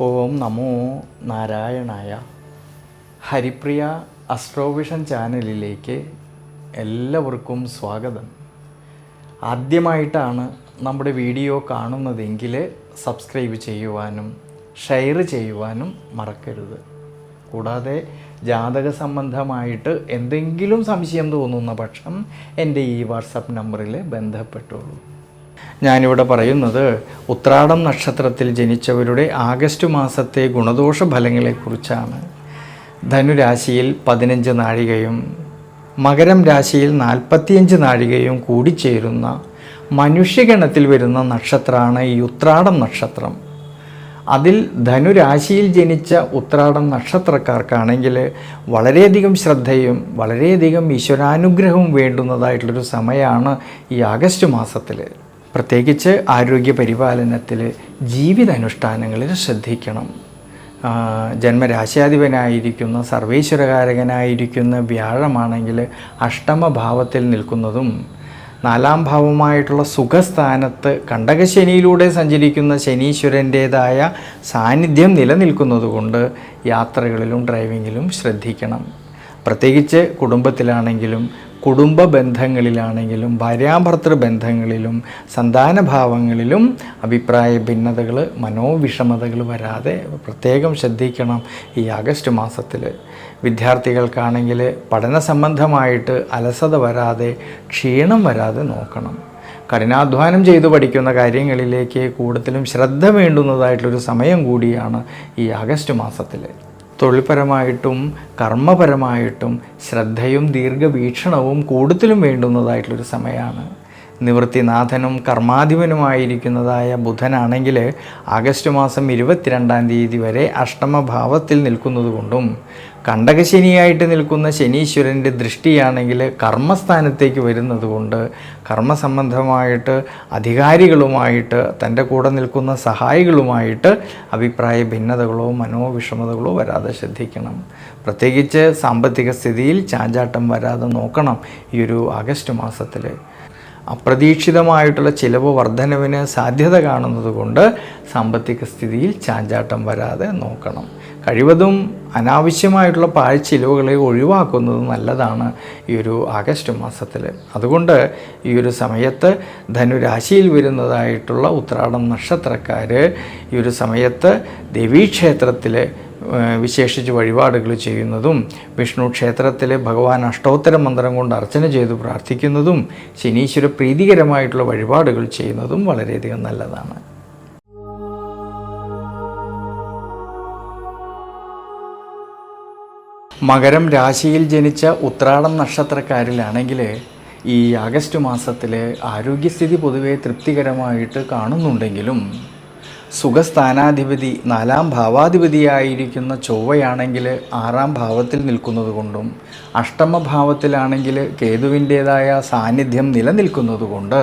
ഓം നമോ നാരായണായ. ഹരിപ്രിയ അസ്ട്രോവിഷൻ ചാനലിലേക്ക് എല്ലാവർക്കും സ്വാഗതം. ആദ്യമായിട്ടാണ് നമ്മുടെ വീഡിയോ കാണുന്നതെങ്കിൽ സബ്സ്ക്രൈബ് ചെയ്യുവാനും ഷെയർ ചെയ്യുവാനും മറക്കരുത്. കൂടാതെ ജാതക സംബന്ധമായിട്ട് എന്തെങ്കിലും സംശയം തോന്നുന്ന പക്ഷം എൻ്റെ ഈ വാട്സപ്പ് നമ്പറിൽ ബന്ധപ്പെട്ടോളൂ. ഞാനിവിടെ പറയുന്നത് ഉത്രാടം നക്ഷത്രത്തിൽ ജനിച്ചവരുടെ ആഗസ്റ്റ് മാസത്തെ ഗുണദോഷ ഫലങ്ങളെക്കുറിച്ചാണ്. ധനുരാശിയിൽ 15 നാഴികയും മകരം രാശിയിൽ 45 നാഴികയും കൂടിച്ചേരുന്ന മനുഷ്യഗണത്തിൽ വരുന്ന നക്ഷത്രമാണ് ഈ ഉത്രാടം നക്ഷത്രം. അതിൽ ധനുരാശിയിൽ ജനിച്ച ഉത്രാടം നക്ഷത്രക്കാർക്കാണെങ്കിൽ വളരെയധികം ശ്രദ്ധയും വളരെയധികം ഈശ്വരാനുഗ്രഹവും വേണ്ടുന്നതായിട്ടുള്ളൊരു സമയമാണ് ഈ ആഗസ്റ്റ് മാസത്തിൽ. പ്രത്യേകിച്ച് ആരോഗ്യ പരിപാലനത്തിൽ, ജീവിതാനുഷ്ഠാനങ്ങളിൽ ശ്രദ്ധിക്കണം. ജന്മരാശ്യാധിപനായിരിക്കുന്ന സർവേശ്വരകാരകനായിരിക്കുന്ന വ്യാഴമാണെങ്കിൽ അഷ്ടമഭാവത്തിൽ നിൽക്കുന്നതും 4ാം ഭാവമായിട്ടുള്ള സുഖസ്ഥാനത്ത് കണ്ടകശനിയിലൂടെ സഞ്ചരിക്കുന്ന ശനീശ്വരൻ്റേതായ സാന്നിധ്യം നിലനിൽക്കുന്നതുകൊണ്ട് യാത്രകളിലും ഡ്രൈവിങ്ങിലും ശ്രദ്ധിക്കണം. പ്രത്യേകിച്ച് കുടുംബത്തിലാണെങ്കിലും കുടുംബ ബന്ധങ്ങളിലാണെങ്കിലും ഭാര്യാഭർത്തൃ ബന്ധങ്ങളിലും സന്താനഭാവങ്ങളിലും അഭിപ്രായ ഭിന്നതകൾ, മനോവിഷമതകൾ വരാതെ പ്രത്യേകം ശ്രദ്ധിക്കണം. ഈ ആഗസ്റ്റ് മാസത്തിൽ വിദ്യാർത്ഥികൾക്കാണെങ്കിൽ പഠന സംബന്ധമായിട്ട് അലസത വരാതെ, ക്ഷീണം വരാതെ നോക്കണം. കഠിനാധ്വാനം ചെയ്തു പഠിക്കുന്ന കാര്യങ്ങളിലേക്ക് കൂടുതലും ശ്രദ്ധ വേണ്ടുന്നതായിട്ടുള്ളൊരു സമയം കൂടിയാണ് ഈ ആഗസ്റ്റ് മാസത്തിൽ. തൊഴിൽപരമായിട്ടും കർമ്മപരമായിട്ടും ശ്രദ്ധയും ദീർഘവീക്ഷണവും കൂടുതലും വേണ്ടുന്നതായിട്ടുള്ളൊരു സമയമാണ്. നിവൃത്തിനാഥനും കർമാധിപനുമായിരിക്കുന്നതായ ബുധനാണെങ്കിൽ ആഗസ്റ്റ് മാസം 22-ാം തീയതി വരെ അഷ്ടമഭാവത്തിൽ നിൽക്കുന്നതുകൊണ്ടും കണ്ടകശനിയായിട്ട് നിൽക്കുന്ന ശനീശ്വരൻ്റെ ദൃഷ്ടിയാണെങ്കിൽ കർമ്മസ്ഥാനത്തേക്ക് വരുന്നതുകൊണ്ട് കർമ്മസംബന്ധമായിട്ട് അധികാരികളുമായിട്ട്, തൻ്റെ കൂടെ നിൽക്കുന്ന സഹായികളുമായിട്ട് അഭിപ്രായ ഭിന്നതകളോ മനോവിഷമതകളോ വരാതെ ശ്രദ്ധിക്കണം. പ്രത്യേകിച്ച് സാമ്പത്തിക സ്ഥിതിയിൽ ചാഞ്ചാട്ടം വരാതെ നോക്കണം. ഈ ഒരു ആഗസ്റ്റ് മാസത്തിൽ അപ്രതീക്ഷിതമായിട്ടുള്ള ചിലവ് വർധനവിന് സാധ്യത കാണുന്നത് കൊണ്ട് സാമ്പത്തിക സ്ഥിതിയിൽ ചാഞ്ചാട്ടം വരാതെ നോക്കണം. കഴിവതും അനാവശ്യമായിട്ടുള്ള പാഴ്ചിലവുകളെ ഒഴിവാക്കുന്നത് നല്ലതാണ് ഈ ഒരു ആഗസ്റ്റ് മാസത്തിൽ. അതുകൊണ്ട് ഈ ഒരു സമയത്ത് ധനുരാശിയിൽ വരുന്നതായിട്ടുള്ള ഉത്രാടം നക്ഷത്രക്കാർ ഈ ഒരു സമയത്ത് ദേവീക്ഷേത്രത്തിൽ വിശേഷിച്ച് വഴിപാടുകൾ ചെയ്യുന്നതും, വിഷ്ണു ക്ഷേത്രത്തിൽ ഭഗവാൻ അഷ്ടോത്തര മന്ത്രം കൊണ്ട് അർച്ചന ചെയ്തു പ്രാർത്ഥിക്കുന്നതും, ശനീശ്വര പ്രീതികരമായിട്ടുള്ള വഴിപാടുകൾ ചെയ്യുന്നതും വളരെയധികം നല്ലതാണ്. മകരം രാശിയിൽ ജനിച്ച ഉത്രാടം നക്ഷത്രക്കാരിലാണെങ്കിൽ ഈ ആഗസ്റ്റ് മാസത്തിൽ ആരോഗ്യസ്ഥിതി പൊതുവെ തൃപ്തികരമായിട്ട് കാണുന്നുണ്ടെങ്കിലും സുഖസ്ഥാനാധിപതി 4ാം ഭാവാധിപതിയായിരിക്കുന്ന ചൊവ്വയാണെങ്കിൽ 6ാം ഭാവത്തിൽ നിൽക്കുന്നത് കൊണ്ടും അഷ്ടമഭാവത്തിലാണെങ്കിൽ കേതുവിൻ്റേതായ സാന്നിധ്യം നിലനിൽക്കുന്നത് കൊണ്ട്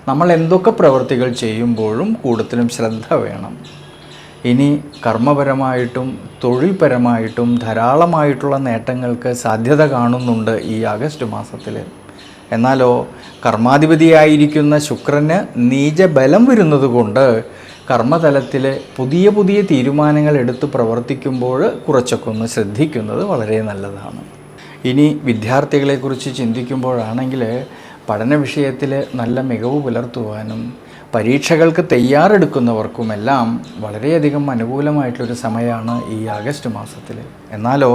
നമ്മൾ എന്തൊക്കെ പ്രവൃത്തികൾ ചെയ്യുമ്പോഴും കൂടുതലും ശ്രദ്ധ വേണം. ഇനി കർമ്മപരമായിട്ടും തൊഴിൽപരമായിട്ടും ധാരാളമായിട്ടുള്ള നേട്ടങ്ങൾക്ക് സാധ്യത കാണുന്നുണ്ട് ഈ ആഗസ്റ്റ് മാസത്തിൽ. എന്നാലോ കർമാധിപതിയായിരിക്കുന്ന ശുക്രന് നീചബലം വരുന്നത് കൊണ്ട് കർമ്മതലത്തിൽ പുതിയ പുതിയ തീരുമാനങ്ങൾ എടുത്ത് പ്രവർത്തിക്കുമ്പോൾ കുറച്ചൊക്കെ ഒന്ന് ശ്രദ്ധിക്കുന്നത് വളരെ നല്ലതാണ്. ഇനി വിദ്യാർത്ഥികളെക്കുറിച്ച് ചിന്തിക്കുമ്പോഴാണെങ്കിൽ പഠന വിഷയത്തിൽ നല്ല മികവ് പുലർത്തുവാനും പരീക്ഷകൾക്ക് തയ്യാറെടുക്കുന്നവർക്കുമെല്ലാം വളരെയധികം അനുകൂലമായിട്ടൊരു സമയമാണ് ഈ ആഗസ്റ്റ് മാസത്തിൽ. എന്നാലോ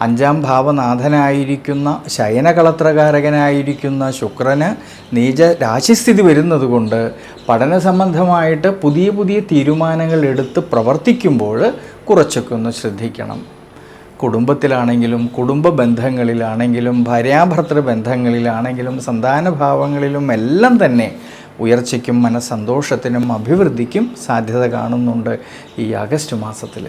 5ാം ഭാവനാഥനായിരിക്കുന്ന ശയനകളത്രകാരകനായിരിക്കുന്ന ശുക്രന് നീച രാശിസ്ഥിതി വരുന്നത് കൊണ്ട് പഠന സംബന്ധമായിട്ട് പുതിയ പുതിയ തീരുമാനങ്ങൾ എടുത്ത് പ്രവർത്തിക്കുമ്പോൾ കുറച്ചൊക്കെ ഒന്ന് ശ്രദ്ധിക്കണം. കുടുംബത്തിലാണെങ്കിലും കുടുംബ ബന്ധങ്ങളിലാണെങ്കിലും ഭാര്യാഭർത്തൃ ബന്ധങ്ങളിലാണെങ്കിലും സന്താനഭാവങ്ങളിലും എല്ലാം തന്നെ ഉയർച്ചയ്ക്കും മനസ്സന്തോഷത്തിനും അഭിവൃദ്ധിക്കും സാധ്യത കാണുന്നുണ്ട് ഈ ആഗസ്റ്റ് മാസത്തിൽ.